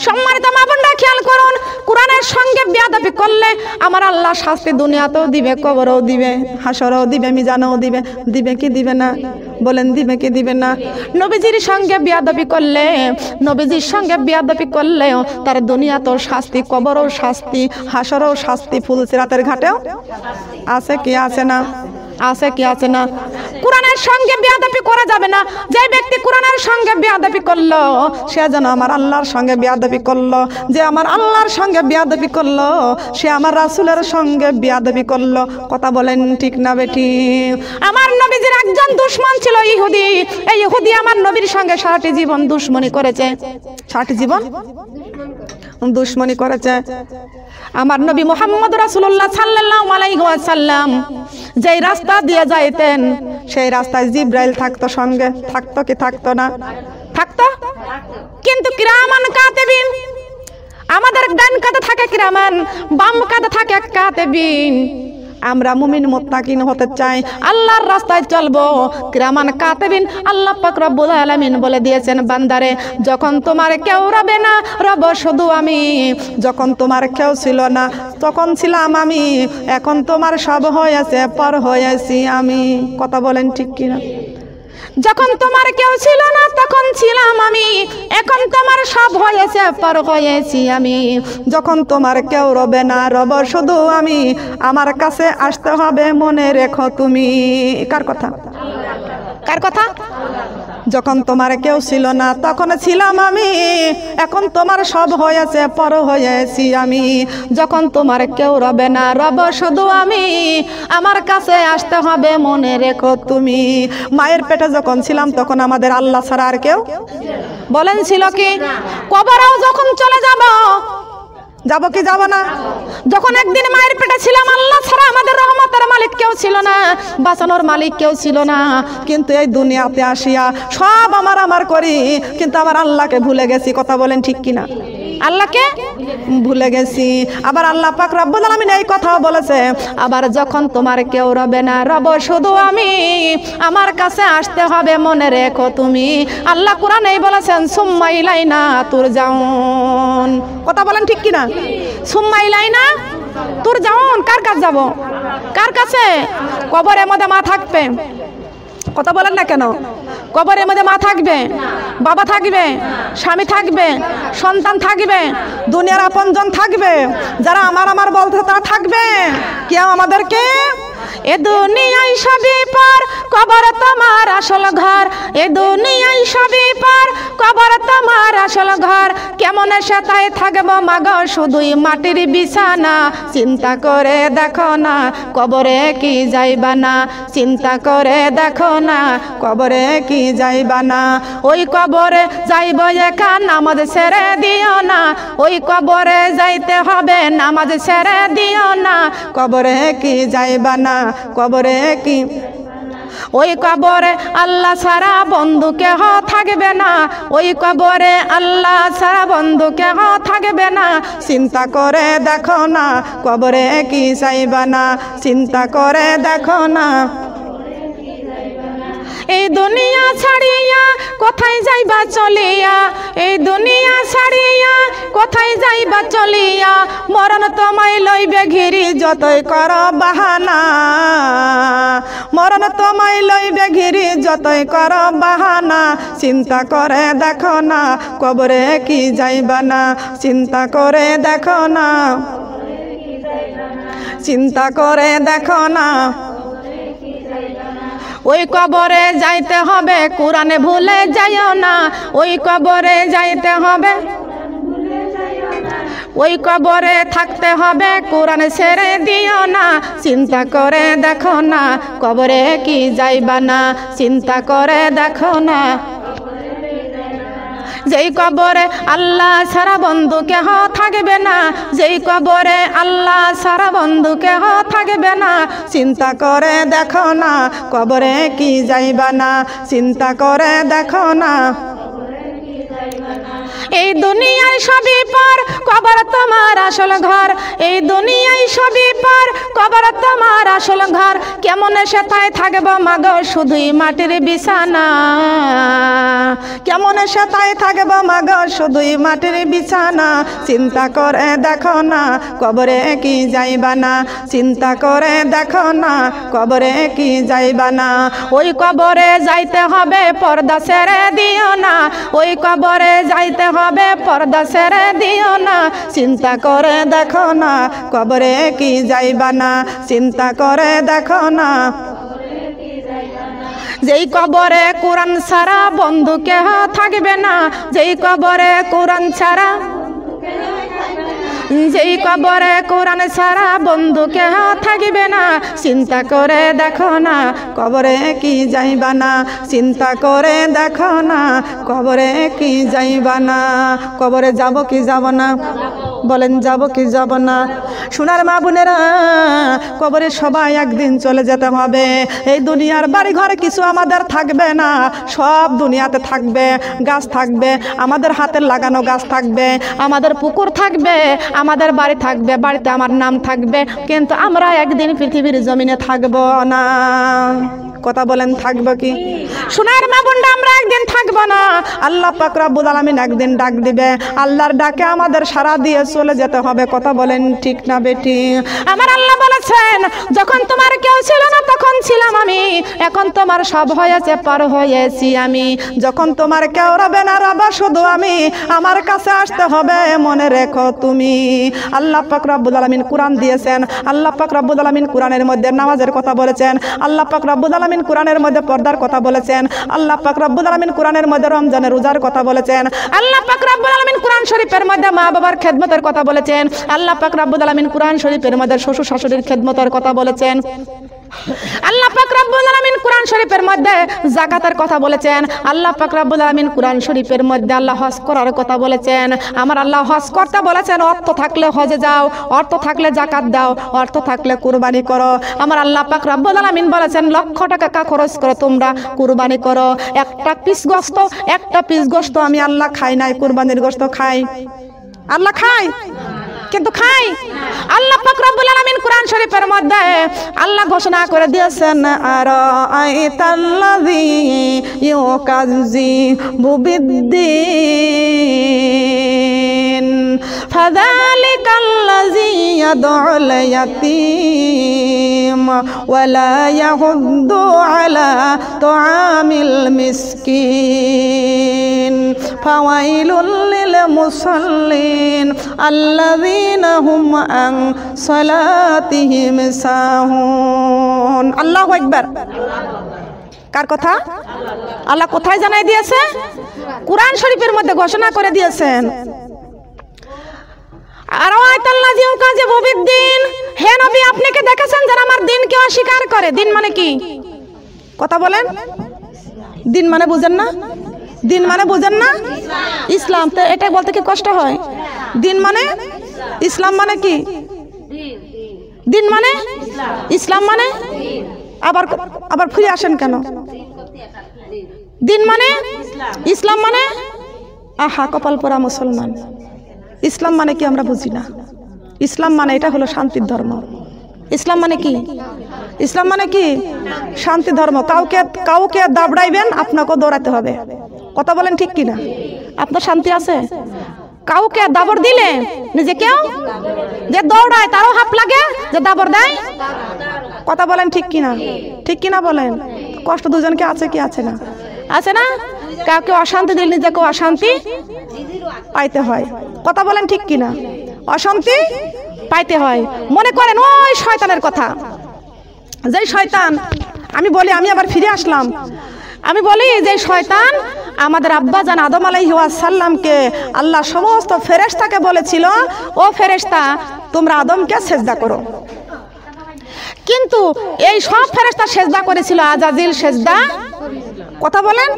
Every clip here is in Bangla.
সম্মানিত মা বোনরা খেয়াল করুন, কোরআনের সঙ্গে বেয়াদবি করলে আমার আল্লাহ শাস্তি দুনিয়াতেও দিবে, কবরেও দিবে, হাসরেও দিবে, মিজানেও দিবে। দিবে কি দিবে না? বলেন দিবে কি দিবে না? নবীজির সঙ্গে বেয়াদবি করলে, নবীজির সঙ্গে বেয়াদবি করলেও তার দুনিয়াতেও শাস্তি, কবরেও শাস্তি, হাসরেও শাস্তি, ফুলসিরাতের ঘাটেও আছে কি আছে না? আছে কি আছে না? কোরআনের সঙ্গে বেয়াদবি করা যাবে না। যে ব্যক্তি কোরআনের সঙ্গে বেয়াদবি করলো সে যেন আমার আল্লাহর সঙ্গে বেয়াদবি করলো। যে আমার আল্লাহর সঙ্গে বেয়াদবি করলো সে আমার রাসূলের সঙ্গে বেয়াদবি করলো। কথা বলেন ঠিক না বেটি? আমার নবীজির একজন দুশমন ছিল ইহুদি। এই ইহুদি আমার নবীর সঙ্গে সারাটি জীবন দুশমনি করেছে, সারাটি জীবন দুশমনি করেছে। আমার নবী মুহাম্মদ রাসূলুল্লাহ সাল্লাল্লাহু আলাইহি ওয়াসাল্লাম যেই রাস্তা দিয়ে যাইতেন সেই রাস্তায় জিবরাইল থাকতো সঙ্গে। থাকতো কি থাকতো না? থাকতো। কিন্তু কিরামান কাতিবিন, আমাদের ডান কাঁধে থাকে কিরামান, বাম কাঁধে থাকে কাতিবিন। আমরা মুমিন মুত্তাকিন হতে চাই, আল্লাহর রাস্তায় চলবো, কিরামান কাতিবিন। আল্লাহ পাক রব্বুল আলামিন বলে দিয়েছেন, বান্দারে যখন তোমার কেউ রবে না, রব শুধু আমি। যখন তোমার কেউ ছিল না তখন ছিলাম আমি, এখন তোমার সব হয়েছে, পর হয়েছি আমি। কথা বলেন ঠিক কিনা? যখন তোমার কেউ ছিল না তখন ছিলাম আমি, এখন তোমার সব হয়েছে, পর হয়েছি আমি। যখন তোমার কেউ রবে না, রব শুধু আমি। আমার কাছে আসতে হবে, মনে রেখো তুমি। কার কথা? কার কথা? যখন তোমার কেউ ছিল না তখন ছিলাম আমি, এখন তোমার সব হয়েছে, পর হয়েছি আমি। যখন তোমার কেউ রবে না, রব শুধু আমি। আমার কাছে আসতে হবে, মনে রেখো তুমি। মায়ের পেটে যখন ছিলাম তখন আমাদের আল্লাহ ছাড়া আর কেউ বলেন ছিল কি? কবরেও যখন চলে যাব, যাব কি যাব না? যখন একদিন মায়ের পেটে ছিলাম আল্লাহ ছাড়া আমাদের রহমতের মালিক কেউ ছিল না, বাঁচানোর মালিক কেউ ছিল না। কিন্তু এই দুনিয়াতে আসিয়া সব আমার করি, কিন্তু আমার আল্লাহকে ভুলে গেছি। কথা বলেন ঠিক কিনা? আল্লাহকে ভুলে গেছি। আবার আল্লাহ পাক রব্বুল আলামিন এই কথাও বলেছে, আবার যখন তোমার কেউ রবে না, রব শুধু আমি। আমার কাছে আসতে হবে, মনে রেখো তুমি। আল্লাহ কোরআনেই বলেছেন, সুম্মা ইলাইনা তুরজাউন। কথা বলেন ঠিক কিনা? সুম্মা ইলাইনা তুরজাউন। কার কাছে যাব? কার কাছে? কবরের মধ্যে মা থাকবে। কথা বলেন না কেন? কবরের মধ্যে মা থাকবে, বাবা থাকবে, স্বামী থাকবে, সন্তান থাকবে, দুনিয়ার আপনজন থাকবে, যারা আমার বলতে তারা থাকবে। কেউ আমাদেরকে এ দুনিয়ায় সবই পার, কবর তোমার আসল ঘর। এ দুনিয়ায় সবই পার, কবর তোমার আসল ঘর। কেমন সেটাই থাকবো মাগো, শুধুই মাটির বিছানা। চিন্তা করে দেখো না, কবরে কি যাইবা না। চিন্তা করে দেখো না, কবরে কি যাইবা না। ওই কবরে যাইব একা, নামাজ ছেড়ে দিও না। ওই কবরে যাইতে হবে, নামাজ ছেড়ে দিও না। কবরে কি যাইবা না, কবরে কি। ওই কবরে আল্লাহ ছাড়া বন্ধু কেহ থাকবে না। ওই কবরে আল্লাহ ছাড়া বন্ধু কেহ থাকবে না। চিন্তা করে দেখো না, কবরে কি চাইবা না। চিন্তা করে দেখো না। এই দুনিয়া ছাড়িয়া কোথায় যাইবা চলিয়া। এই দুনিয়া ছাড়িয়া কোথায় যাইবা চলিয়া। মরণ তোমায় লইবে ঘিরি, যতই কর বাহানা। মরণ তোমায় লইবে ঘিরি, যতই কর বাহানা। চিন্তা করে দেখো না, কবরে কি যাইবা না। চিন্তা করে দেখো না, চিন্তা করে দেখো না। ওই কবরে যাইতে হবে, কোরআনে ভুলে যাইও না। ওই কবরে যাইতে হবে, ওই কবরে থাকতে হবে, কোরআন ছেড়ে দিও না। চিন্তা করে দেখো না, কবরে কি যাইবা না। চিন্তা করে দেখো না। যেই কবরে আল্লাহ ছাড়া বন্ধু কেহ থাকবে না। যেই কবরে আল্লাহ ছাড়া বন্ধু কেহ থাকবে না। চিন্তা করে দেখো না, কবরে কি যাইবা না। চিন্তা করে দেখো না। এই দুনিয়ায় সবই পার, কবর তোমার আসল ঘর, এই দুনিয়ায় সবই পার, কবর তোমার আসল ঘর। কেমন সেথায় থাকবো মাগো শুধুই মাটির বিছানা, কেমন সেথায় থাকবো মাগো শুধুই মাটির বিছানা। চিন্তা করে দেখো না কবরে কি যাইবা না, চিন্তা করে দেখো না কবরে কি যাইবা না। ওই কবরে যাইতে হবে পর্দা ছেড়ে দিও না, ওই কবরে যাইতে হবে পর্দা ছেড়ে দিও না। চিন্তা করে দেখো না কবরে কি যাইবা না, চিন্তা করে দেখো না। যেই কবরে কোরআন ছাড়া বন্ধু কেহ থাকবে না, যেই কবরে কোরআন ছাড়া, যেই কবরে কোরআন ছাড়া বন্ধু কেহ থাকবে না। চিন্তা করে দেখো না কবরে কি যাইবা না, চিন্তা করে দেখো না কবরে কি যাইবা না। কবরে যাব কি যাব না বলেন, যাব কি যাব না? সোনার মা বোনেরা, কবরে সবাই একদিন চলে যেতে হবে। এই দুনিয়ার বাড়ি ঘরে কিছু আমাদের থাকবে না, সব দুনিয়াতে থাকবে। গাছ থাকবে, আমাদের হাতের লাগানো গাছ থাকবে, আমাদের পুকুর থাকবে, আমাদের বাড়ি থাকবে, বাড়িতে আমার নাম থাকবে, কিন্তু আমরা একদিন পৃথিবীর জমিনে থাকবো না। কথা বলেন, থাকবো কি? সোনার মা বোনরা, আমরা একদিন থাকবো না। আল্লাহ পাক রব্বুল আলামিন একদিন ডাক দিবে, আল্লাহর ডাকে আমাদের সারা দিয়ে চলে যেতে হবে। কথা বলেন ঠিক না বেটি? আমার আল্লাহ বলেছেন, যখন তোমার কেউ ছিল না তখন ছিলাম আমি, এখন তোমার সব হয়েছে পার হয়েছি আমি। যখন তোমার কেউ রবে না, রব শুধু আমি, আমার কাছে আসতে হবে মনে রেখো তুমি। আল্লাহ পাক রব্বুল আলামিন কোরআন দিয়েছেন, আল্লাহ পাক রব্বুল আলামিন কোরআনের মধ্যে নামাজের কথা বলেছেন, আল্লাহ পাক রব্বুল আলামিন কোরআনের মধ্যে পর্দার কথা বলেছেন, আল্লাহ পাক রব্বুল আলামিন কোরআনের মধ্যে রমজানের রোজার কথা বলেছেন, আল্লাহ পাক রব্বুল আলামিন কোরআন শরীফের মধ্যে মা বাবার খেদমতের কথা বলেছেন, আল্লাহ পাক রব্বুল আলামিন কোরআন শরীফের মধ্যে শ্বশুর শাশুড়ির খেদমতের কথা বলেছেন, আল্লাহ পাক রব্বুল আলামিন কোরআন শরীফের মধ্যে যাকাতের কথা বলেছেন, আল্লাহ পাক রব্বুল আলামিন কোরআন শরীফের মধ্যে আল্লাহ হজ করার কথা বলেছেন। আমার আল্লাহ হজ করতে বলেছেন, অর্থ থাকলে হজে যাও, অর্থ থাকলে যাকাত দাও, অর্থ থাকলে কুরবানি করো। আমার আল্লাহ পাক রব্বুল আলামিন বলেছেন, লক্ষ টাকা খরচ করে তোমরা কুরবানি করো। একটা পিস গোশত আমি আল্লাহ খাই নাই, কুরবানির গোশত খাই? আল্লাহ খাই, কিন্তু খাই। আল্লাহ পাক রব্বুল আলামিন কোরআন শরীফের মধ্যে আল্লাহ ঘোষণা করে দিয়েছেন, আর আইতাল্লাযী ইউকাযযিবু বিদ্দীন ফাযালিকাল্লাযী ইয়াদউল ইয়াতীম ওয়া লা ইয়াহুদ্দু আলা তুআমিল মিসকিন ফাওয়াইলুল লিল মুসাল্লিন আল্লাযীনা হুম আন সালাতিহিম সাহুন। আল্লাহু আকবার। কার কথা? আল্লাহ কোথায় জানাই দিয়েছে? কোরআন শরীফের মধ্যে ঘোষণা করে দিয়েছেন, আর আয়াতুল্লাযী ইউকাযযিবু বিদ্দীন, হে নবী আপনি কি দেখেছেন যারা আমার দিনকে অস্বীকার করে? দিন মানে কি? কথা বলেন। দিন মানে বুঝেন না? দিন মানে বুঝেন না? ইসলাম। তো এটা বলতে কি কষ্ট হয়? দিন মানে ইসলাম মানে কি? দিন মানে ইসলাম মানে আবার ফিরে আসেন কেন? দিন মানে ইসলাম মানে, আহা কপাল পোড়া মুসলমান। ইসলাম মানে কি আমরা বুঝি না। ইসলাম মানে এটা হলো শান্তির ধর্ম। ইসলাম মানে কি? ইসলাম মানে কি? শান্তি ধর্ম। কাউকে দাবড়াইবেন, আপনাকেও দৌড়াতে হবে। কথা বলেন ঠিক কিনা? আপনার শান্তি আছে? কাউকে দাবড় দিলে নিজে কেউ যে দৌড়ায় তারও হাত লাগে, যে দাবড় দেয়। কথা বলেন ঠিক কিনা? ঠিক কিনা বলেন? কষ্ট দুজনকে আছে কি আছে না? আছে না? কাউকে অশান্তি দিলে নিজেকে অশান্তি পাইতে হয়। কথা বলেন ঠিক কিনা? অশান্তি পাইতে হয়। মনে করেন ওই শয়তানের কথা, যেই শয়তান, আমি বলি, আমি আবার ফিরে আসলাম, আমি বলি যে শয়তান আমাদের আব্বাজান আদম আলাইহিস সালামকে আল্লাহ সমস্ত ফেরেশতাকে বলেছিল, ও ফেরেশতা তোমরা আদমকে সেজদা করো। কিন্তু এই সব ফেরেশতা সেজদা করেছিল, আজাজিল সেজদা, কথা বলেন,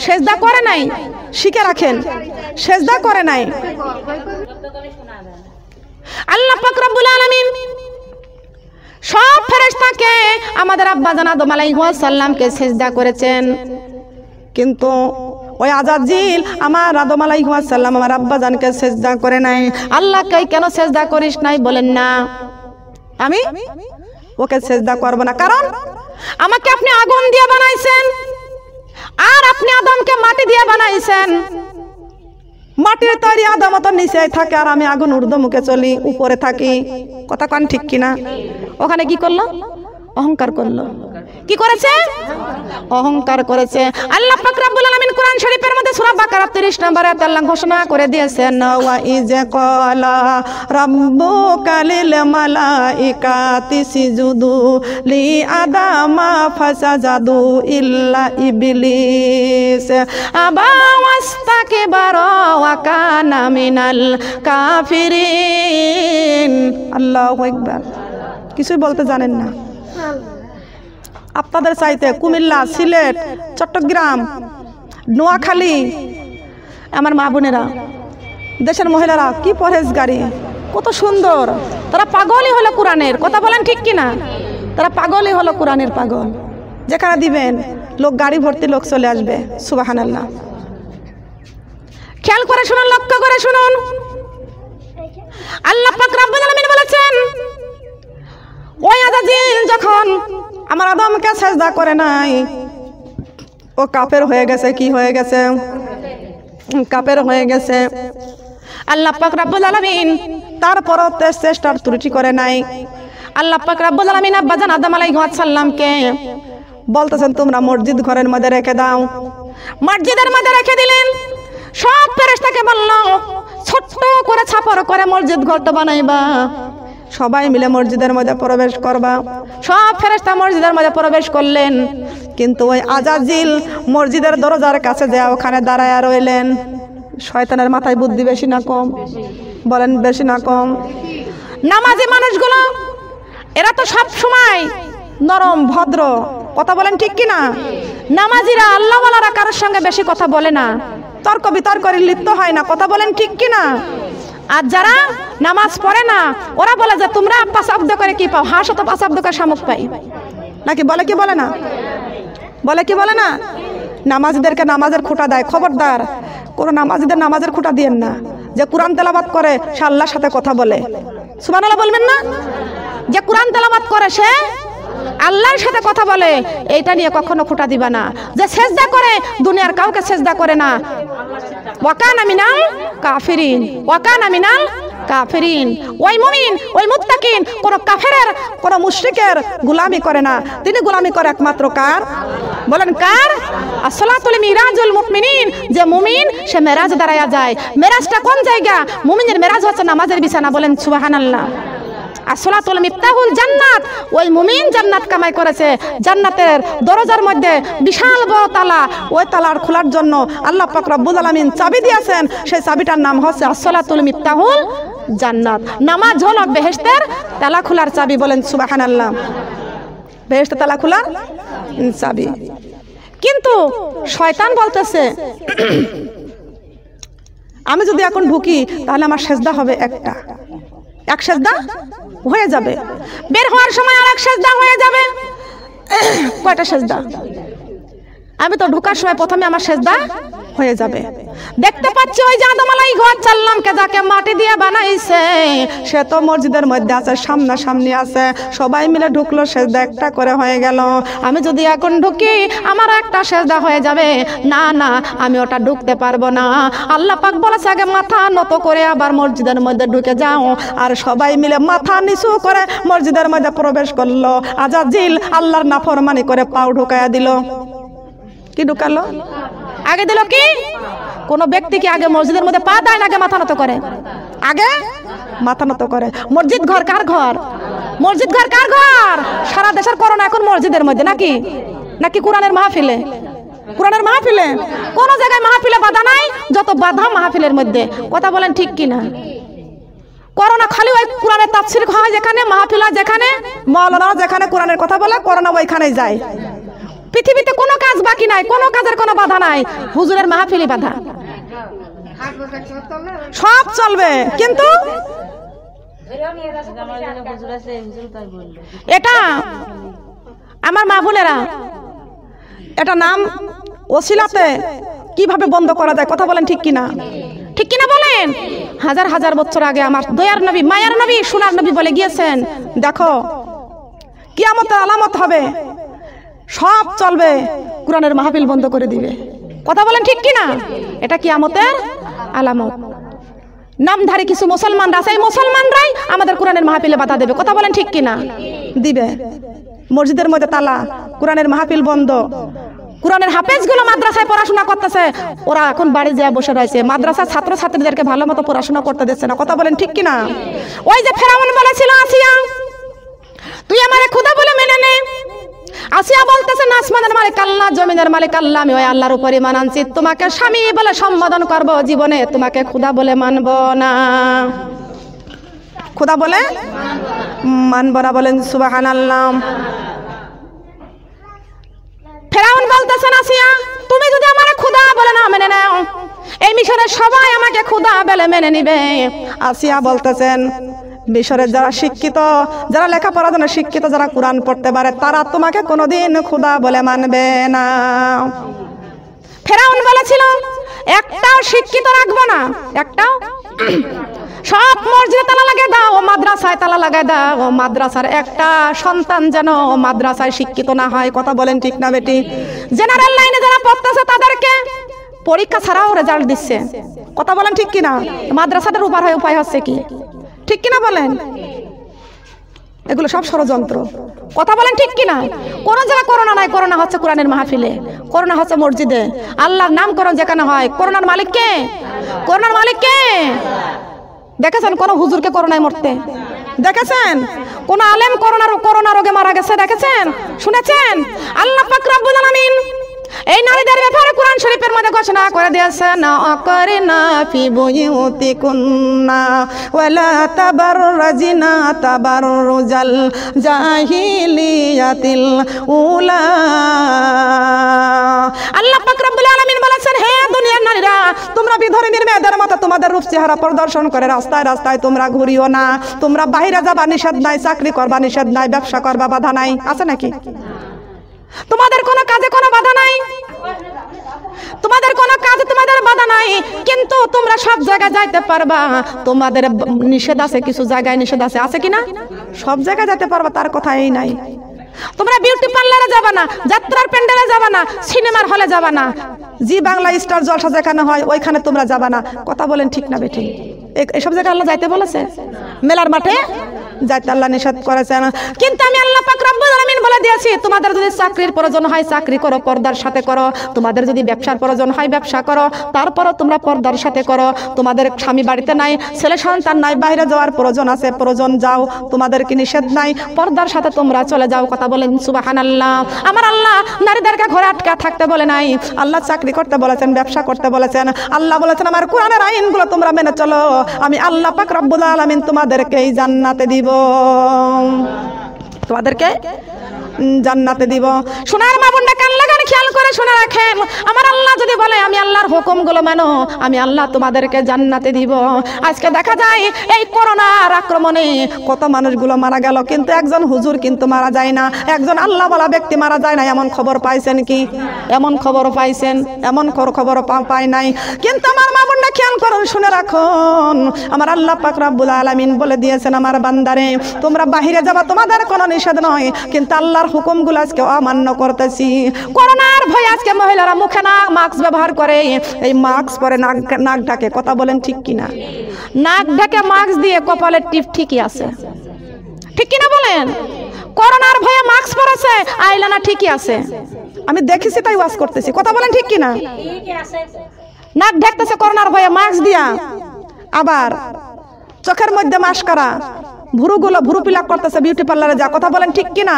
সেজদা করে নাই। শিখে রাখেন, সেজদা করে নাই। আল্লাহ পাক রব্বুল আলামিন সব ফেরেশতাকে আমাদের আব্বাজান আদম আলাইহিস সালামকে সেজদা করেছেন, কিন্তু ওই আজাজিল আমার আদম আলাইহিস সালাম আমার আব্বা জানকে সেজদা করে নাই। আল্লাহকে কেন সেজদা করিস নাই বলেন না, আমি ওকে সেজদা করব না, কারণ আমাকে আপনি আগুন দিয়ে বানাইছেন আর আপনি আদমকে মাটি দিয়ে বানাইছেন। মাটির তৈরি আদম তো নিচে থাকে আর আমি আগুন ঊর্ধ্বমুখে চলি, উপরে থাকি। কথা কান ঠিক কিনা? ওখানে কি করলো? অহংকার করলো। কি করেছে? অহংকার করেছে। আল্লাহ পাক রব্বুল আলামিন কোরআন শরীফের মধ্যে সূরা বাকারা 30 নম্বরে আল্লাহ ঘোষণা করে দিয়েছেন, ওয়া ইজ ক্বালা রাব্বুকা লিল মালাইকাতি ইসজুদু লি আদামা ফাসাজাদু ইল্লা ইবলিস আবা ওয়াস্তাকবারা ওয়া কানা মিনাল কাফিরিন। আল্লাহু আকবার। কিছুই বলতে জানেন না। আপনাদের চাইতে কুমিল্লা, সিলেট, চট্টগ্রাম, নোয়াখালী আমার মা বোনেরা, দেশের মহিলারা কি পরহেজগারি, কত সুন্দর। তারা পাগলই হলো কোরআনের। কথা বলেন ঠিক কিনা? তারা পাগলই হলো কোরআনের পাগল। যেখানে দিবেন লোক গাড়ি ভর্তি লোক চলে আসবে। সুবহানাল্লাহ। খেয়াল করে শুনুন, লক্ষ্য করে শুনুন। আল্লাহ পাক রব্বুল আলামিন বলেছেন, ওই আজাজিল যখন আমার আদমকে সেজদা করে নাই, ও কাফের হয়ে গেছে। কি হয়ে গেছে? কাফের হয়ে গেছে। আল্লাহ পাক রব্বুল আলামিন তারপরও চেষ্টার ত্রুটি করে নাই। আল্লাহ পাক রব্বুল আলামিন আব্বাজান আদম আলাইহিস সালামকে বলতেছেন, তোমরা মসজিদ ঘরের মধ্যে রেখে দাও। মসজিদের মধ্যে রেখে দিলেন। সব ফেরেশতাকে বলল, ছোট্ট করে ছাপর করে মসজিদ ঘরটা বানাইবা, সবাই মিলে মসজিদের মধ্যে প্রবেশ করবা। সব ফেরেশতা মসজিদের মধ্যে প্রবেশ করলেন, কিন্তু ওই আজাজিল মসজিদের দরজার কাছে যা ওখানে দাঁড়ায় রইলেন। শয়তানের মাথায় বুদ্ধি বেশি না কম? বলেন বেশি না কম? নামাজি মানুষগুলো এরা তো সব সময় নরম ভদ্র। কথা বলেন ঠিক কিনা? নামাজিরা আল্লাহওয়ালারা কারোর সঙ্গে বেশি কথা বলে না, তর্ক বিতর্কে লিপ্ত হয় না। কথা বলেন ঠিক কিনা? আর যারা নামাজ পড়ে না ওরা বলে যে তোমরা পাঁচ শব্দ করে কি পাও? হাঁস তো পাঁচ শব্দ করে শামুক পাই নাকি? বলে কি বলে না? বলে কি বলে না? নামাজিদেরকে নামাজের খুঁটা দেয়। খবরদার, কোনো নামাজিদের নামাজের খুঁটা দিয়েন না। যে কোরআন তেলাওয়াত করে সে আল্লাহর সাথে কথা বলে, সুবহানাল্লাহ বলবেন না? যে কোরআন তেলাওয়াত করে সে আল্লাহর সাথে কথা বলে, এইটা নিয়ে কখনো খুঁটা দিবা না। যে সেজদা করে দুনিয়ার কাউকে সেজদা করে না, ওয়াকানা মিনাল কাফিরিন, ওয়াকানা মিনাল কাফিরিন। ওই মুমিন, ওই মুত্তাকিন কোন কাফেরের, কোন মুশরিকের গোলামি করে না। তিনি গোলামি করে একমাত্র কার? বলেন কার? আসসালাতুল মিরাজুল মুমিনিন। যে মুমিন সে মেরাজ দাঁড়ায়া যায়। মেরাজটা কোন জায়গা? মুমিনের মেরাজ হচ্ছে নামাজের বিছানা। বলেন সুবহানাল্লাহ। আসসালাতুল মিফতাহুল জান্নাত। ওই মুমিন জান্নাত কামাই করেছে। জান্নাতের দরজার মধ্যে বিশাল বড় তালা, ওই তালার খোলার জন্য আল্লাহ পাক রব্বুল আলামিন চাবি দিয়েছেন। সেই চাবিটার নাম হচ্ছে আসসালাতুল মিফতাহুল জান্নাত। নামাজ হলো বেহেশতের তালা খোলার চাবি। বলেন সুবহানাল্লাহ। বেহেশতের তালা খোলার চাবি। কিন্তু শয়তান বলতেছে, আমি যদি এখন ঢুকি তাহলে আমার সেজদা হবে একটা, এক সেজদা হয়ে যাবে, বের হওয়ার সময় আর এক সেজদা হয়ে যাবে। কয়টা সেজদা? আমি তো ঢোকার সময় প্রথমে আমার সেজদা হয়ে যাবে। দেখতে পাচ্ছি ওই যে আদম আলাইহিস সালামকে যাকে মাটি দিয়ে বানাইছে সে তো মসজিদের মধ্যে আছে, সামনাসামনি আছে। সবাই মিলে ঢুকলো, সেজদা একটা করে হয়ে গেল। আমি যদি এখন ঢুকি আমার একটা সেজদা হয়ে যাবে। না না, আমি ওটা ঢুকতে পারবো না। আল্লাহ পাক বলেছে আগে মাথা নত করে আবার মসজিদের মধ্যে ঢুকে যাও। আর সবাই মিলে মাথা নিচু করে মসজিদের মধ্যে প্রবেশ করলো। আজাজিল আল্লাহর নাফরমানি করে পাও ঢুকায়া দিল। কি ঢুকালো? আগে দিল কি? কোন ব্যক্তি কি আগে মসজিদের মধ্যে পা দেয় না আগে মাথা নত করে? আগে মাথা নত করে। মসজিদ ঘর কার ঘর? মসজিদ ঘর কার ঘর? সারা দেশের করোনা এখন মসজিদের মধ্যে নাকি? নাকি কোরআনের মাহফিলে? কোরআনের মাহফিলে কোন জায়গায় মাহফিলে বাধা নাই, যত বাধা মাহফিলের মধ্যে। কথা বলেন ঠিক কিনা? করোনা খালি ওই কোরআনের তাফসীর হয় যেখানে, মাহফিল হয় যেখানে, মাওলানা যেখানে কোরআনের কথা বলে, করোনা ওইখানেই যায়। পৃথিবীতে কোনো কাজ বাকি নাই, কোনো কাজের কোনো বাধা নাই। হুজুরের মাহফিলি বাধা, সব চলবে। কিন্তু এটা আমার মা বোনেরা, এটা নাম ওসিলাতে কিভাবে বন্ধ করা যায়, কথা বলেন ঠিক কিনা? ঠিক কিনা বলেন? হাজার হাজার বছর আগে আমার দয়ার নবী, মায়ার নবী, সোনার নবী বলে গিয়েছেন, দেখো কিয়ামতের আলামত হবে, সব চলবে, কোরআনের মাহফিল বন্ধ করে দিবে। কথা বলেন ঠিক কিনা? এটা কিয়ামতের আলামত। নামধারী কিছু মুসলমানরা আছে, এই মুসলমানরাই আমাদের কোরআনের মাহফিলে বাধা দেবে। কথা বলেন ঠিক কিনা? দিবে। মসজিদের মধ্যে তালা, কোরআনের মাহফিল বন্ধ, কোরআনের হাফেজগুলো মাদ্রাসায় পড়াশোনা করতেছে, ওরা এখন বাড়ি যায় বসে রয়েছে, মাদ্রাসার ছাত্র ছাত্রীদেরকে ভালো মতো পড়াশোনা করতে দিচ্ছে না। কথা বলেন ঠিক কিনা? ওই যে ফেরাউন বলেছিল আসিয়া, তুই আমারে খোদা বলে মেনে নে। আসিয়া বলতেছে না, আসমানের মালিক আল্লাহ, জমিনের মালিক আল্লাহ, আমি ওই আল্লাহর উপর ঈমান আনছি, তোমাকে স্বামী বলে সম্বোধন করব, জীবনে তোমাকে খোদা বলে মানব না। খোদা বলে মানব না, বলেন সুবহানাল্লাহ। ফেরাউন বলতেছেন আসিয়া, তুমি যদি আমারে খোদা বলে না মেনে নাও, এই মিশরের সবাই আমাকে খোদা বলে মেনে নিবে। আসিয়া বলতেছেন, মিশরের যারা শিক্ষিত, যারা লেখাপড়া জানে, শিক্ষিত যারা কোরআন পড়তে পারে, তারা তোমাকে কোনোদিন খোদা বলে মানবে না। ফেরাউন বলেছিল একটাও শিক্ষিত রাখবো না, একটাও। সব মসজিদে তালা লাগিয়ে দাও, মাদ্রাসায় তালা লাগাই দাও, মাদ্রাসার একটা সন্তান যেন মাদ্রাসায় শিক্ষিত না হয়। কথা বলেন ঠিক না বেটি? জেনারেল লাইনে যারা পড়তেছে তাদেরকে পরীক্ষা ছাড়াও রেজাল্ট দিচ্ছে। কথা বলেন ঠিক কিনা? মাদ্রাসাদের উপায় হচ্ছে কি? ঠিক কিনা বলেন? এগুলো সব ষড়যন্ত্র। কথা বলেন ঠিক কিনা? কোন জায়গায় করোনা নাই, করোনা হচ্ছে কোরআনের মাহফিলে, করোনা হচ্ছে মসজিদে, আল্লাহর নামকরণ যেখানে হয়। করোনার মালিক কে? করোনার মালিক কে? দেখেছেন কোন হুজুরকে করোনায় মরতে? দেখেছেন কোন আলেম করোনা রোগে মারা গেছে? দেখেছেন? শুনেছেন? আল্লাহ পাক রব্বুল আলামিন এই নারীদের ব্যাপারে কোরআন শরীফের মধ্যে ঘোষণা করে দিয়েছেন, আকারিনা ফি বুয়ুতিকুন্না ওয়ালা তাবাররাজিনা তাবাররুজাল জাহিলিয়াতিল উলা। আল্লাহ পাক রব্বুল আলামিন বলেছেন, হে দুনিয়ার নারীরা, তোমরা বিধর্মীর মেয়েদের মতো তোমাদের রূপ চেহারা প্রদর্শন করে রাস্তায় রাস্তায় তোমরা ঘুরিও না। তোমরা বাইরে যাবা নিষেধ নাই, চাকরি করবা নিষেধ নাই, ব্যবসা করবা বাধা নাই, আছে নাকি? তোমাদের কোনো কাজে কোনো বাধা নাই, তোমাদের কোনো কাজে তোমাদের বাধা নাই, কিন্তু তোমরা সব জায়গায় যাইতে পারবা। তোমাদের নিষেধ আছে, কিছু জায়গায় নিষেধ আছে, আছে কিনা? সব জায়গায় যেতে পারবা, তার কথাই নাই। তোমরা বিউটি পার্লারে যাবা না, যাত্রার প্যান্ডেলে যাবা না, সিনেমার হলে যাবা না, জি বাংলা স্টার জলসা যেখানে হয় ওইখানে তোমরা যাবা না। কথা বলেন ঠিক না বেঠিক? এসব জায়গায় আল্লাহ যাইতে বলেছে? মেলার মাঠে যাইতে আল্লাহ নিষেধ করেছেন। কিন্তু আমি আল্লাহ পাক রব্বুল আলামিন বলে দিয়েছি, তোমাদের যদি চাকরির প্রয়োজন হয় চাকরি করো, পর্দার সাথে করো। তোমাদের যদি ব্যবসার প্রয়োজন হয় ব্যবসা করো, তারপরও তোমরা পর্দার সাথে করো। তোমাদের স্বামী বাড়িতে নাই, ছেলে সন্তান নাই, বাইরে যাওয়ার প্রয়োজন আছে, প্রয়োজন যাও, তোমাদেরকে নিষেধ নাই, পর্দার সাথে তোমরা চলে যাও। কথা বলেন সুবহানাল্লাহ। আমার আল্লাহ নারীদেরকে ঘরে আটকা থাকতে বলে নাই, আল্লাহ চাকরি করতে বলেছেন, ব্যবসা করতে বলেছেন। আল্লাহ বলেছেন, আমার কোরআনের আইনগুলো তোমরা মেনে চলো, আমি আল্লাহ পাক রব্বুল আলামিন তোমাদেরকে এই জান্নাতে দিব, তোমাদেরকে জান্নাতে দিব। সোনার মা বোনরা কান লাগান, খেয়াল করে শুনে রাখেন, আমার আল্লাহ যদি বলে আমি আল্লাহর হুকুমগুলো মানো, আমি আল্লাহ তোমাদেরকে জান্নাতে দিব। আজকে দেখা যায় এই করোনার আক্রমণে কত মানুষগুলো মারা গেল, কিন্তু একজন হুজুর কিন্তু মারা যায় না, একজন আল্লাহ বলা ব্যক্তি মারা যায় না। এমন খবর পাইছেন কি? এমন খবর পাইছেন? এমন খবর পাই নাই। কিন্তু আমার মা বোনরা খেয়াল করুন, শুনে রাখুন, আমার আল্লাহ পাক রব্বুল আলামিন বলে দিয়েছেন, আমার বান্দারে তোমরা বাহিরে যাবা, তোমাদের কোনো নিষেধ নয়, কিন্তু আল্লাহর হুকুমগুলো আজকে অমান্য করতেছি। করোনার ভয় আজকে মহিলারা মুখে না মাস্ক ব্যবহার করে, এই মাস্ক পরে নাক ঢাকে। কথা বলেন ঠিক কিনা? নাক ঢাকে মাস্ক দিয়ে কপালের টিপ ঠিকই আছে, ঠিক কিনা বলেন? করোনার ভয়ে মাস্ক পরেছে, আইলানা ঠিকই আছে, আমি দেখেছি তাই ওয়াজ করতেছি। কথা বলেন ঠিক কিনা? নাক ঢাকতেছে করোনার ভয়ে মাস্ক দিয়া, আবার চোখের মধ্যে মাস্কারা, ভুরু পিলাক করতেছে বিউটি পার্লারে যা। কথা বলেন ঠিক কিনা?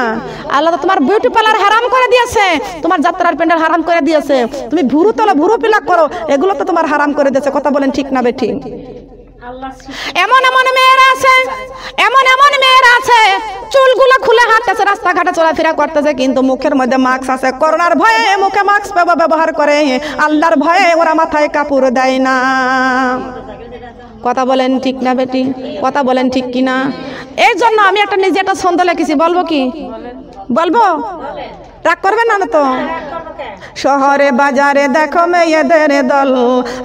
আল্লাহ তো তোমার বিউটি পার্লার হারাম করে দিয়েছে, তোমার যাত্রার প্যান্ডেল হারাম করে দিয়েছে, তুমি ভুরু তোলো, ভুরু পিলাক করো, এগুলো তো তোমার হারাম করে দিয়েছে। কথা বলেন ঠিক না বেঠিক? এমন এমন মেয়েরা আছে, এমন এমন মেয়েরা আছে, চুলগুলো খুলে হাঁটতেছে, রাস্তাঘাটে চলাফেরা করতেছে, কিন্তু মুখের মধ্যে মাস্ক আছে। করোনার ভয়ে মুখে মাস্ক ব্যবহার করে, আল্লাহর ভয়ে ওরা মাথায় কাপড় দেয় না। কথা বলেন ঠিক না বেটি? কথা বলেন ঠিক কিনা? এই জন্য আমি নিজে একটা ছন্দ লিখেছি, বলবো কি? বলবো? রাগ করবে না তো? শহরে বাজারে দেখো মেয়েদের দল,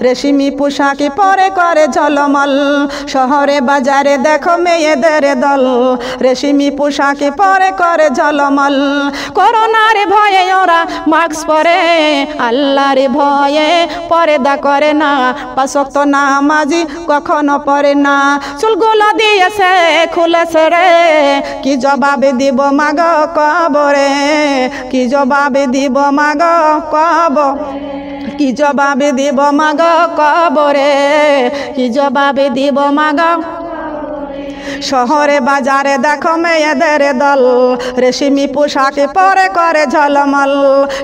রেশমি পোশাকে পরে করে ঝলমল। শহরে বাজারে দেখো মেয়েদের দল, রেশমি পোশাকে পরে করে ঝলমল। করোনার ভয়ে ওরা মাস্ক পরে, আল্লাহর ভয়ে পর্দা করে না। পাঁচ ওয়াক্ত নামাজি কখনো পড়ে না। চুলগুলো দিয়েছে খুলেছে রে, কি জবাবে দিব মাগ কবরে, কি জবাবে দিব মাগ কব, কি জবাবে দিব মাগ কবরে, কি জবাবে দিব মাগ। শহরে বাজারে দেখো মেয়েদের দল, রেশমি পোশাকে পরে করে ঝলমল।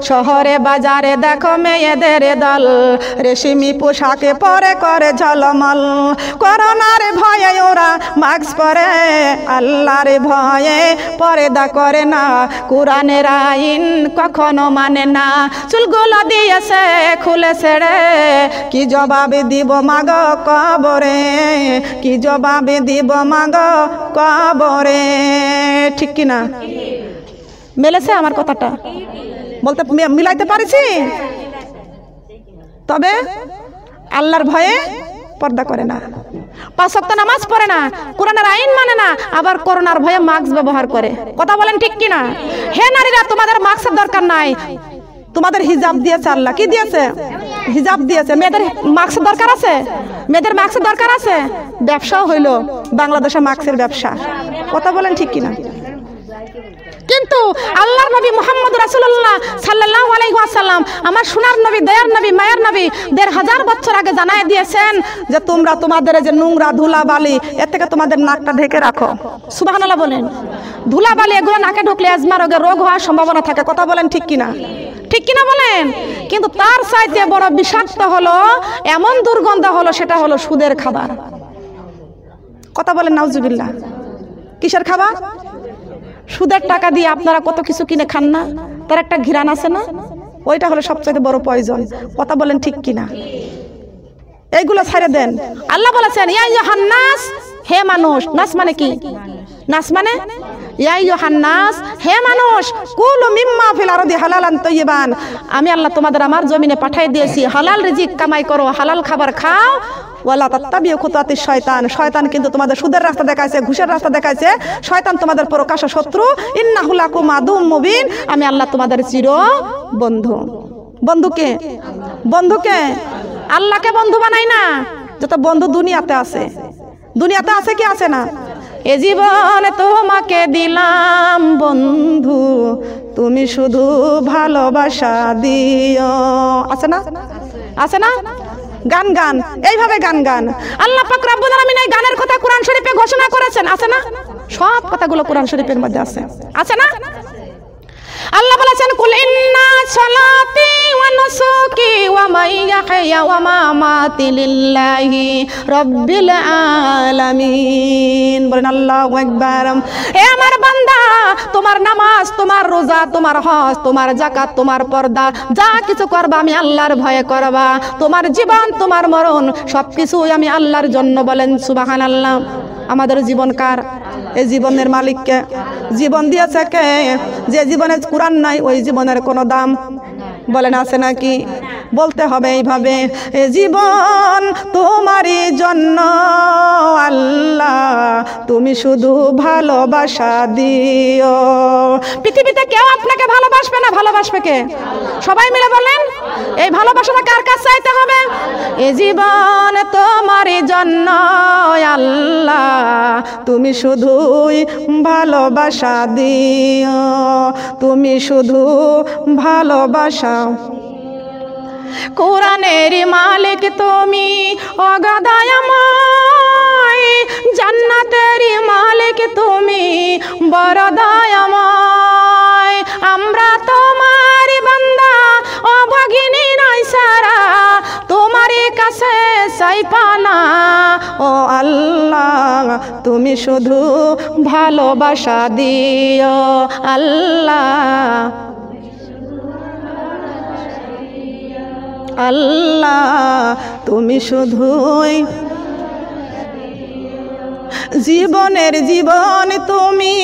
শহরে বাজারে দেখো মেয়েদের দল, রেশমি পোশাকে পরে করে ঝলমল। করোনার ভয়ে ওরা মাস্ক পরে, আল্লাহর ভয়ে পর্দা করে না। কোরআনের আইন কখনো মানে না। চুলগুলো দিয়েছে খুলেছে রে, কি জবাবে দিব মাগ কবরে, কি জবাবে দিব মাগ কবরে। ঠিক কিনা? মেলেছে আমার কথাটা? বলতে মিলাইতে পারিছি? তবে আল্লাহর ভয়ে পর্দা করে না, পাঁচ ওয়াক্ত নামাজ পড়ে না, কোরআনের আইন মানে না, আবার করোনার ভয়ে মাস্ক ব্যবহার করে। কথা বলেন ঠিক কিনা? হে নারীরা, তোমাদের মাস্কের দরকার নাই, তোমাদের হিজাব দিয়েছে আল্লাহ। কি দিয়েছে? হিজাব দিয়েছে। মেয়েদের মাস্কের দরকার আছে? মেয়েদের মাস্কের দরকার আছে? ব্যবসাও হইল বাংলাদেশে মাস্কের ব্যবসা। কথা বলেন ঠিক কিনা? কিন্তু আল্লাহর নবী মুহাম্মদ রাসূলুল্লাহ সাল্লাল্লাহু আলাইহি ওয়াসাল্লাম, আমার সোনার নবী, দয়ার নবী, মায়ের নবী, ১৫০০ বছর আগে জানায় দিয়েছেন যে তোমরা তোমাদের যে নোংরা ধুলা বালি এর থেকে তোমাদের নাকটা ঢেকে রাখো। সুবহানাল্লাহ বলেন। ধুলা বালি এগুলো নাকে ঢুকলে অ্যাজমা রোগের রোগ হওয়ার সম্ভাবনা থাকে। কথা বলেন ঠিক কিনা? ঠিক কিনা বলেন? কিন্তু তার চাইতে বড় বিষাক্ত হলো, এমন দুর্গন্ধ হলো, সেটা হলো সুদের খাবার। কথা বলেন নাউজুবিল্লাহ। কিসের খাবার? সুদের টাকা দিয়ে আপনারা কত কিছু কিনে খান না, তার একটা ঘিরান আছে না, ওইটা হলো সবচেয়ে বড় পয়জন। কথা বলেন ঠিক কিনা? এইগুলো ছেড়ে দেন। আল্লাহ বলেছেন ইয়া আইয়ুহান নাস, হে মানুষ। নাস মানে কি? নাস মানে ইয়া আইয়ুহান নাস, হে মানুষ, কুলু মিম্মা ফিল আরদি হালালান তাইয়িবান। আমি আল্লাহ তোমাদের আমার জমিনে পাঠিয়ে দিয়েছি, হালাল রিজিক কামাই করো, হালাল খাবার খাও। ওয়ালা তাত্তাবিউ খুতুওয়াতিশ শয়তান, শয়তান কিন্তু তোমাদের সুদের রাস্তা দেখাইছে, ঘুষের রাস্তা দেখাইছে। শয়তান তোমাদের প্রকাশ্য শত্রু। ইন্নাহু লাকুম আদুউম মুবিন, আমি আল্লাহ তোমাদের চির বন্ধু। বন্ধুকে? বন্ধুকে আল্লাহকে বন্ধু বানাই না। যত বন্ধু দুনিয়াতে আছে, দুনিয়াতে আছে কি আছে না? এ জীবনে তোমাকে দিলাম বন্ধু, তুমি শুধু ভালোবাসা দিও। আছে না? আছে না? গান গান, এইভাবে গান গান। আল্লাহ পাক রব্বুল আলামিন এই গানের কথা কোরআন শরীফে ঘোষণা করেছেন। আছে না? সব কথাগুলো কোরআন শরীফের মধ্যে আছে। আছে না? আল্লাহ বলেছেন কুল ইন্না সালাতি ওয়া নুসুকি ওয়া মাইয়াহিয়া ওয়া মামাতি লিল্লাহি রাব্বিল আলামিন। বলেন আল্লাহু আকবার। হে আমার বান্দা, তোমার নামাজ, তোমার রোজা, তোমার হজ, তোমার যাকাত, তোমার পর্দা, যা কিছু করবা আমি আল্লাহর ভয়ে করবা। তোমার জীবন, তোমার মরণ, সবকিছুই আমি আল্লাহর জন্য। বলেন সুবহানাল্লাহ। আমাদের জীবন কার? এই জীবনের মালিককে। জীবন দিয়েছে কে? যে জীবনে কোরআন নাই ওই জীবনের কোনো দাম বলেন আছে নাকি? বলতে হবে এইভাবে, এ জীবন তোমারই জন্য আল্লাহ, তুমি শুধু ভালোবাসা দিও। পৃথিবীতে কেউ আপনাকে ভালোবাসবে না, ভালোবাসবে কে? সবাই মিলে বলেন, এই ভালোবাসাটা কার কাছে চাইতে হবে? এ জীবন তোমারই জন্য আল্লাহ, তুমি শুধুই ভালোবাসা দিও, তুমি শুধু ভালোবাসা। কোরআনের মালিক তুমি অগাধময়, জান্নাতের মালিক তুমি বড় দয়াময়। আমরা তোমার বান্দা অভাগিনী নয় সারা, তোমার কাছে চাই পানা ও আল্লাহ, তুমি শুধু ভালোবাসা দিও আল্লাহ। আল্লাহ তুমি শুধুই জীবনের জীবন, তুমি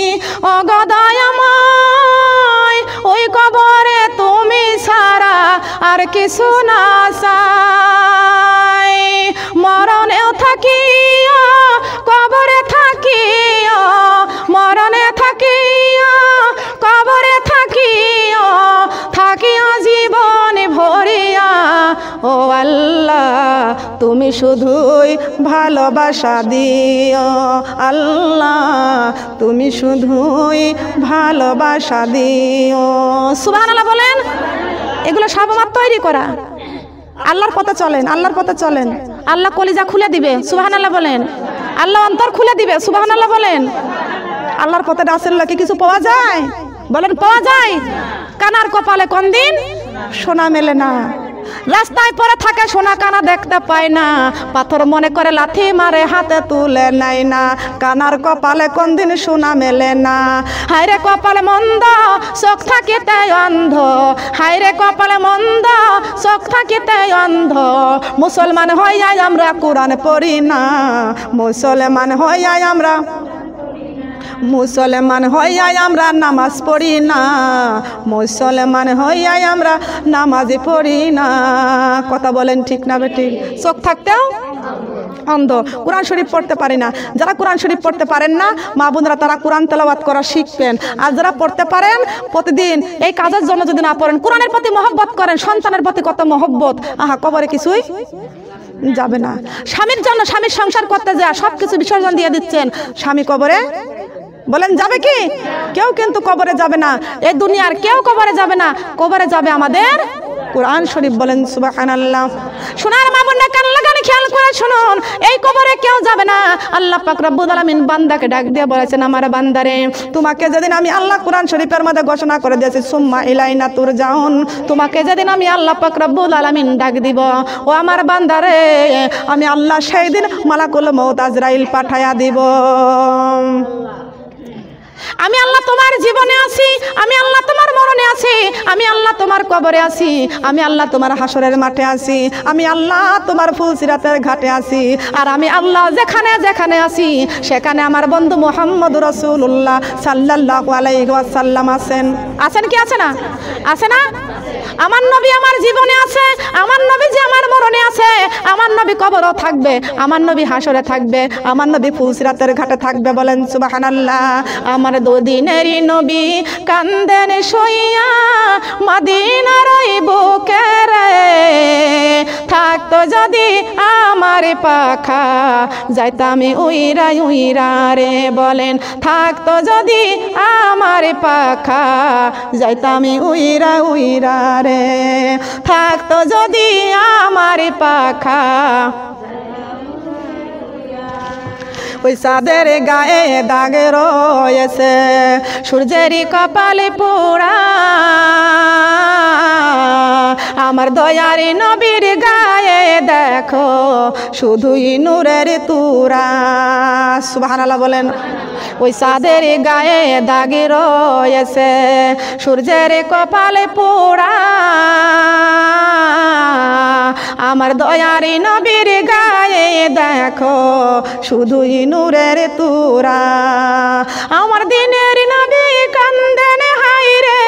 অগদয়াময় ওই কবরে তুমি সারা আর কিছু না চাই। মরণেও থাকিও কবরে থাকিও, মরণে থাকিও কবরে থাকিও, থাকিও জীবন ভরিয়া। ও আল্লাহ তুমি শুধুই ভালোবাসা দিও, আল্লাহ তুমি শুধুই ভালোবাসা দিও। সুবহানাল্লাহ বলেন। এগুলো সব আমার তৈরি করা। আল্লাহর পথে চলেন, আল্লাহর পথে চলেন, আল্লাহ কলিজা খুলে দিবে। সুবহানাল্লাহ বলেন। আল্লাহ অন্তর খুলে দিবে। সুবহানাল্লাহ বলেন। আল্লাহর পথে রাসূলুল্লাহ কি কিছু পাওয়া যায়? বলেন পাওয়া যায়? কানার কপালে কোন দিন সোনা মেলে না। রাস্তায় পরে থাকে সোনা কানা দেখতে পায় না, পাথর মনে করে লাথি মারে হাতে তুলে নেয় না। কানার কপালে কোন দিন সোনা মেলে না। হায়রে কপালে মন্দ চোখ থাকিতে অন্ধ, হায়রে কপালে মন্দ চোখ থাকিতে অন্ধ। মুসলমান হইয়া আমরা কোরআন পড়ি না, মুসলমান হইয়া আমরা, মুসলমান হইয়া আমরা নামাজ পড়ি না, মুসলমান হইয়া আমরা নামাজ পড়ি না। কথা বলেন ঠিক না বেঠিক? চোখ থাকতেও অন্ধ, কোরআন শরীফ পড়তে পারি না। যারা কোরআন শরীফ পড়তে পারেন না মা বোনরা, তারা কোরআন তেলাওয়াত করা শিখবেন। আর যারা পড়তে পারেন প্রতিদিন এই কাজের জন্য যদি না পড়েন, কোরআনের প্রতি মহব্বত করেন, সন্তানের প্রতি কত মহব্বত, আহা কবরে কিছুই যাবে না। স্বামীর জন্য, স্বামীর সংসার করতে যায় সব কিছু বিসর্জন দিয়ে দিচ্ছেন, স্বামী কবরে বলেন যাবে কি? কেউ কিন্তু কবরে যাবে না। এই দুনিয়ার কেউ কবরে যাবে না, কবরে যাবে আমাদের কোরআন শরীফ। বলেন সুবহানাল্লাহ। সোনার মা বোনরা কান লাগানে খেয়াল করে শুনুন, এই কবরে কেউ যাবে না। আল্লাহ পাক রব্বুল আলামিন বান্দাকে ডাক দিয়ে বলেছেন, আমার বান্দারে তোমাকে যেদিন আমি আল্লাহ কোরআন শরীফের মধ্যে ঘোষণা করে দিয়েছি সুম্মা ইলাইনা তুরজাউন, তোমাকে যেদিন আমি আল্লাহ পাক রব্বুল আলামিন ডাক দিব, ও আমার বান্দারে আমি আল্লাহ সেই দিন মালাকুল মউত আজরাইল পাঠায়া দিব। আমি আল্লাহ তোমার জীবনে আছি, আমি আল্লাহ তোমার মরণে আছি, আমি আল্লাহ তোমার কবরে আছি, আমি আল্লাহ তোমার হাসরের মাঠে আছি, আমি আল্লাহ তোমার ফুলসিরাতের ঘাটে আছি। আর আমি আল্লাহ যেখানে যেখানে আছি সেখানে আমার বন্ধু মুহাম্মদ রাসূলুল্লাহ সাল্লাল্লাহু আলাইহি ওয়াসাল্লাম আছেন। আছেন কি আছে না? আছে না? আমার নবী আমার জীবনে আছে, আমার নবী যে আমার মরণে আছে, আমার নবী কবরও থাকবে, আমার নবী হাসরে থাকবে, আমার নবী ফুলসিরাতের ঘাটে থাকবে। বলেন সুবহানাল্লাহ। আমার দুদিনেরই নবী কান্দেন সইয়া মদিনার বুকে রে, থাকতো যদি আমার পাখা যাইতাম উইরা উইরা রে। বলেন থাকতো যদি আমার পাখা যাইতাম উইরা উইরা রে, থাকতো যদি আমার পাখা। ওই চাঁদের গায়ে দাগ রয়েছে, সূর্যেরই কপালে পোড়া, আমার দয়ারি নবীর গায়ে দেখো শুধুই নূরের তুরা। সুবহানাল্লাহ বলেন। ওই চাঁদের গায়ে দাগ রয়েছে, সূর্যের কপালে পোড়া, আমার দয়ারি নবীর গায়ে দেখো শুধুই নূরের তুরা। আমার দিনের নবী কান্দেন হায়রে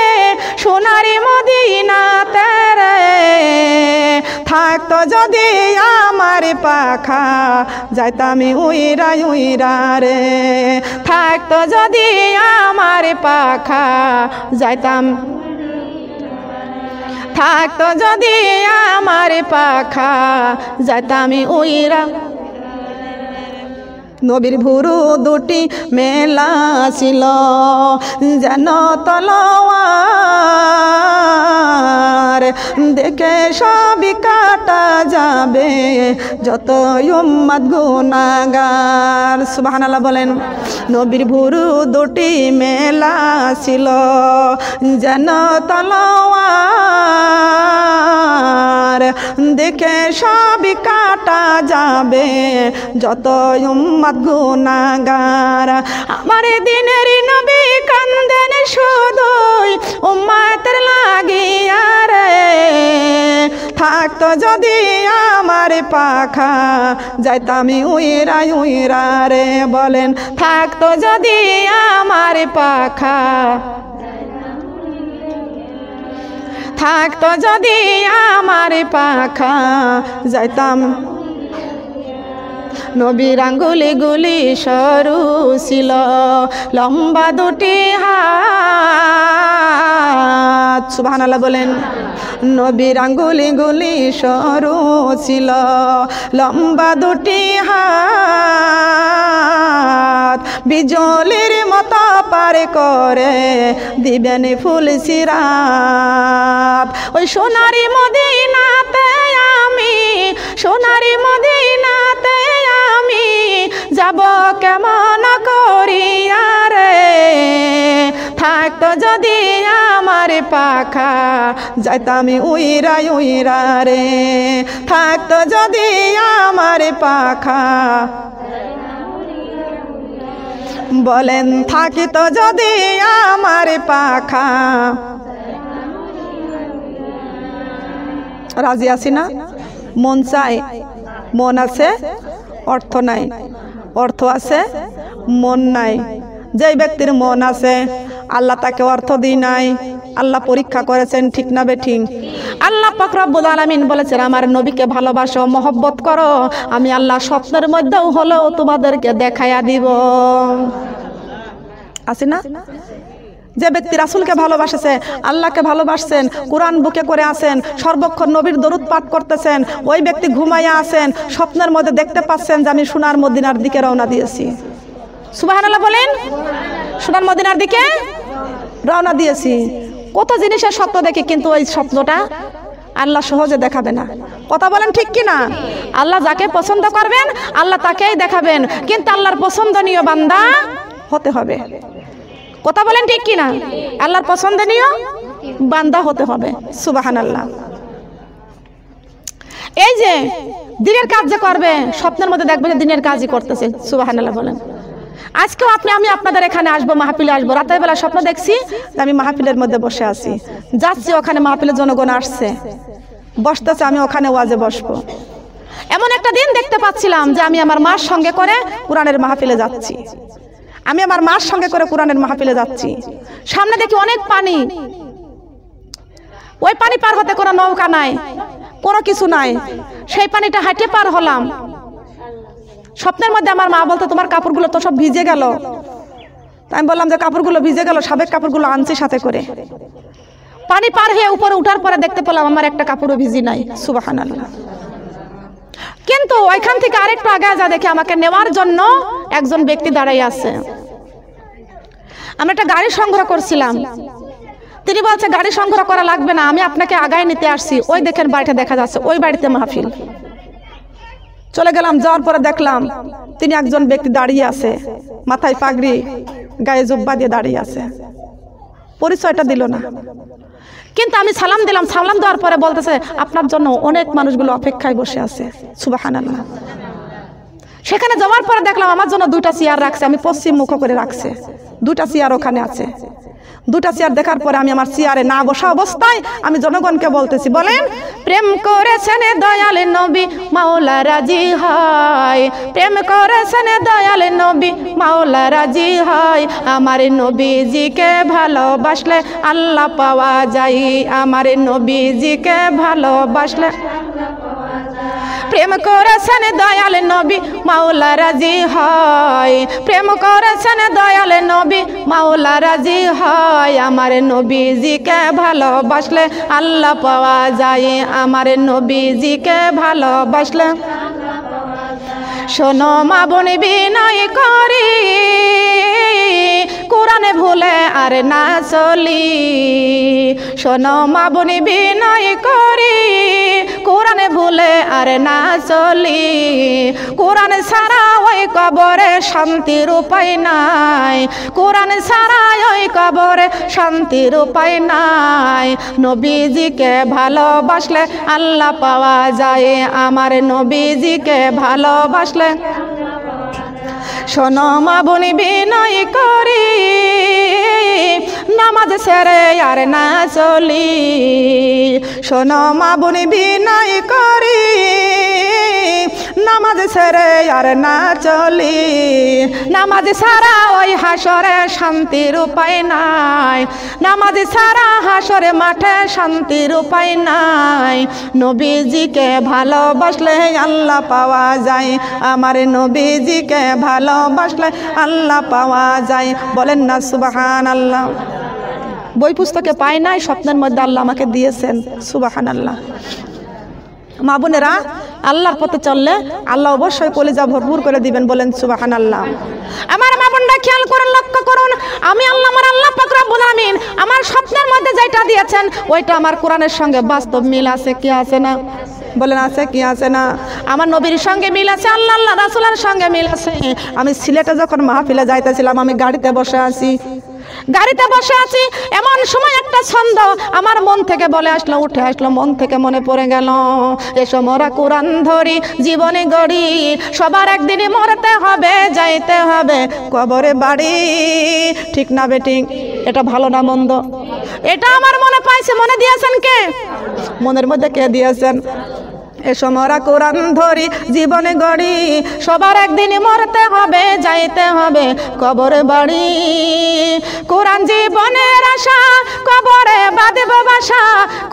সোনারি মদিনাতে রে, থাকতো যদি আমার পাখা যাইতাম উইরা উইরা রে, থাকতো যদি আমার পাখা যাইতাম, থাকতো যদি আমার পাখা যাইতাম উইরা। নবীর ভুরু দুটি মেলা ছিল যেন তলোয়ার, দেখে সবই কাটা যাবে যত উম্মত গুনাহগার। সুবহানাল্লাহ বলেন। নবীর ভুরু দুটি মেলা ছিল যেন তলোয়ার, দেখে সবই কাটা যাবে যত উম্মত গুনাহগার। আমার দিনের নবী কান্দেন শুধুই উম্মতের লাগিয়া রে, থাকতো যদি আমার পাখা যাইতাম উইরা উইরা রে। বলেন থাকতো যদি আমার পাখা, থাকতো যদি আমার পাখা যাইতাম নবীর আঙ্গুলি গুলি সরু ছিল লম্বা দুটি হাত সুবহানাল্লাহ বলেন নবীর আঙ্গুলি গুলি সরু ছিল লম্বা দুটি হাত বিজলির মতো পার করে দিবেন ফুল সিরাত ওই সোনারি মদিনাতে আমি সোনারি মদিনাতে আমি যাব কেমন করিয়া রে থাকতো যদি আমার পাখা যাইতাম উইরা উইরা রে থাকতো যদি আমার পাখা বলেন থাকিত যদি আমার পাখা রাজি আছি না মন চাই মন আছে অর্থ নাই অর্থ আছে মন নাই যে ব্যক্তির মন আছে আল্লাহ তাকে অর্থ দিই নাই আল্লাহ পরীক্ষা করেছেন ঠিক না বেঠিক আল্লাহ পাক রব্বুল আলামিন বলেছেন আমার নবীকে ভালোবাসো মহব্বত করো আমি আল্লাহ স্বপ্নের মধ্যেও হলেও তোমাদেরকে দেখাইয়া দিব আছে না যে ব্যক্তি রাসূলকে ভালোবাসেছে আল্লাহকে ভালোবাসছেন কোরআন বুকে করে আছেন সর্বক্ষণ নবীর দরুদ পাঠ করতেছেন ওই ব্যক্তি ঘুমাইয়া আছেন স্বপ্নের মধ্যে দেখতে পাচ্ছেন যে আমি সোনার মদিনার দিকে রওনা দিয়েছি সুবহানাল্লাহ বলেন সোনার মদিনার দিকে রওনা দিয়েছি কত জিনিসের স্বপ্ন দেখি কিন্তু ওই স্বপ্নটা আল্লাহ সহজে দেখাবে না কথা বলেন ঠিক কি না আল্লাহ যাকে পছন্দ করবেন আল্লাহ তাকেই দেখাবেন কিন্তু আল্লাহর পছন্দনীয় বান্দা হতে হবে কথা বলেন ঠিক কি না আল্লাহর পছন্দনীয় বান্দা হতে হবে সুবহানাল্লাহ এই যে দিনের কাজ যে করবে স্বপ্নের মধ্যে দেখবে যে দিনের কাজই করতেছে সুবহানাল্লাহ বলেন আজকেও আমি আপনাদের এখানে আসবো মাহফিলে আসবো রাতের বেলা স্বপ্ন দেখছি আমি মাহফিলের মধ্যে বসে আছি যাচ্ছি ওখানে মাহফিলের জনগণ আসছে বসতেছে আমি ওখানে ওয়াজে বসবো এমন একটা দিন দেখতে পাচ্ছিলাম যে আমি আমার মার সঙ্গে করে কোরআনের মাহফিলে যাচ্ছি আমি আমার মার সঙ্গে করে কোরআনের মাহফিলে যাচ্ছি সামনে দেখি অনেক পানি ওই পানি পার হতে কোনো নৌকা নাই কোনো কিছু নাই সেই পানিটা হাঁটে পার হলাম স্বপ্নের মধ্যে আমার মা বলতো তোমার কাপড়গুলো তো সব ভিজে গেল আমি বললাম যে কাপড়গুলো ভিজে গেল সাবেক কাপড়গুলো আনছি সাথে করে পানি পার হয়ে উপরে উঠার পরে দেখতে পেলাম আমার একটা কাপড়ও ভিজি নাই সুবহানাল্লাহ কিন্তু ওইখান থেকে আরেকটু আগে যা দেখে আমাকে নেওয়ার জন্য একজন ব্যক্তি দাঁড়াই আছে আমি একটা গাড়ি সংগ্রহ করছিলাম তিনি বলছে গাড়ি সংগ্রহ করা লাগবে না আমি আপনাকে আগায় নিতে আসছি ওই দেখেন বাড়িটা দেখা যাচ্ছে ওই বাড়িতে মাহফিল চলে গেলাম যাওয়ার পরে দেখলাম তিনি একজন ব্যক্তি দাঁড়িয়ে আছে মাথায় পাগড়ি গায়ে জুব্বা দিয়ে দাঁড়িয়ে আছে পরিচয়টা দিল না কিন্তু আমি সালাম দিলাম সালাম দেওয়ার পরে বলতেছে আপনার জন্য অনেক মানুষগুলো অপেক্ষায় বসে আছে সুবহানাল্লাহ সেখানে যাওয়ার পরে দেখলাম আমার জন্য দুটা চেয়ার রাখছে আমি পশ্চিম মুখ করে রাখছে দুটা চেয়ার ওখানে আছে দুটা চেয়ার দেখার পরে আমি আমার চেয়ারে না বসা অবস্থায় আমি জনগণকে বলতেছি বলেন প্রেম করেছেন দয়াল নবী মাওলা রাজি হয় প্রেম করেছেন দয়াল নবী মাওলা রাজি হয় আমার নবীজিকে ভালোবাসলে আল্লাহ পাওয়া যায় আমার নবীজিকে ভালোবাসলে প্রেম করেছেন দয়াল নবী মাওলা রাজি হয় প্রেম করেছেন দয়াল নবী মাওলা রাজি হয় আমার নবীজিকে ভালোবাসলে আল্লাহ পাওয়া যায় আমার নবীজিকে ভালোবাসলে শোনো মা বোন বিনয় করি কোরআনে ভুলে আর না চলি শোনো মা বোন বিনয় করি কোরআনে ভুলে আর না চলি কোরআন ছাড়া ওই কবরে শান্তির উপায় নাই কোরআন ছাড়া ওই কবরে শান্তির উপায় নাই নবীজিকে ভালোবাসলে আল্লাহ পাওয়া যায় আমার নবীজিকে ভালোবাসলে শোনো মা বোন বিনয় করি নামাজ ছেড়ে আর না চলি শোনো মা বোন বিনয় করি নামাজ ছেড়ে আর না চলি, নামাজ ছাড়া ওই হাসরে শান্তির উপায় নাই, নামাজ ছাড়া হাসরে মাঠে শান্তির উপায় নাই। নবীজিকে ভালোবাসলে আল্লাহ পাওয়া যায়, আমার নবীজিকে ভালোবাসলে আল্লাহ পাওয়া যায়। বলেন না সুবহানাল্লাহ। বই পুস্তকে পাই নাই, স্বপ্নের মধ্যে আল্লাহ আমাকে দিয়েছেন। সুবহানাল্লাহ। মা বোনেরা, আল্লাহর পথে চললে আল্লাহ অবশ্যই কলিজা ভরপুর করে দিবেন। বলেন সুবহানাল্লাহ। আমার মা বোনরা খেয়াল করুন, লক্ষ্য করুন, আমি আমার আল্লাহ পাক রব্বুল আমিন আমার স্বপ্নের মধ্যে যেটা দিয়েছেন ওইটা আমার কোরআনের সঙ্গে বাস্তব মিল আছে কি আছে না? বলেন আছে কি আছে না? আমার নবীর সঙ্গে মিল আছে, আল্লাহ রাসূলের সঙ্গে মিল আছে। আমি সিলেটে যখন মাহফিলে যাইতেছিলাম, আমি গাড়িতে বসে আছি, এমন সময় একটা ছন্দ আমার মন থেকে বলে আসলো, উঠে আসলো, মন থেকে মনে পড়ে গেল, এসো মোরা কোরআন ধরি জীবনে গড়ি, সবার একদিনই মরতে হবে, যাইতে হবে কবরে বাড়ি। ঠিক না বেঠিক? এটা ভালো না মন্দ? এটা আমার মনে পাইছে, মনে দিয়েছেন কে? মনের মধ্যে কে দিয়েছেন? এসো মোরা কোরআন ধরি জীবনে গড়ি, সবার একদিনই মরতে হবে, যাইতে হবে কবরে বাড়ি। কোরআন জীবনের আশা, কবরে বাঁধব বাসা,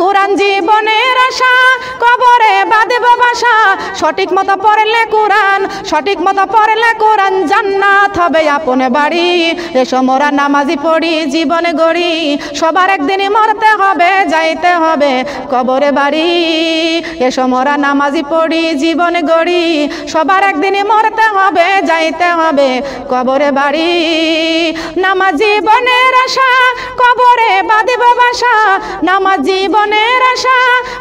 কোরআন জীবনের আশা, কবরে বাঁধব বাসা। সঠিক মতো পড়লে কোরআন, সঠিক মতো পড়লে কোরআন, জান্নাত হবে আপনে বাড়ি। এসো মোরা নামাজি পড়ি জীবনে গড়ি, সবার একদিনই মরতে হবে, যাইতে হবে কবরে বাড়ি। এসো মোরা নামাজি পড়ি জীবনে গড়ি, সবার একদিনই মরতে হবে, যাইতে হবে কবরে বাড়ি। নামাজ জীবনের আশা, কবরে বাঁধব বাসা, নামাজ জীবনের আশা,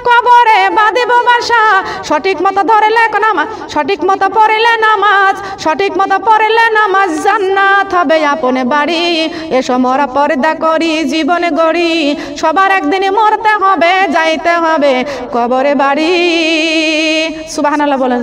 কবরে বাঁধব বাসা। সঠিক মতো ধরলে নামাজ, সঠিক মতো পড়লে নামাজ, সঠিক মতো পড়লে নামাজ, জান্নাত হবে আপনে বাড়ি। এসো মোরা পর্দা করি জীবনে গড়ি, সবার একদিনই মরতে হবে, যাইতে হবে কবরে বাড়ি। সুবহানাল্লাহ বলেন।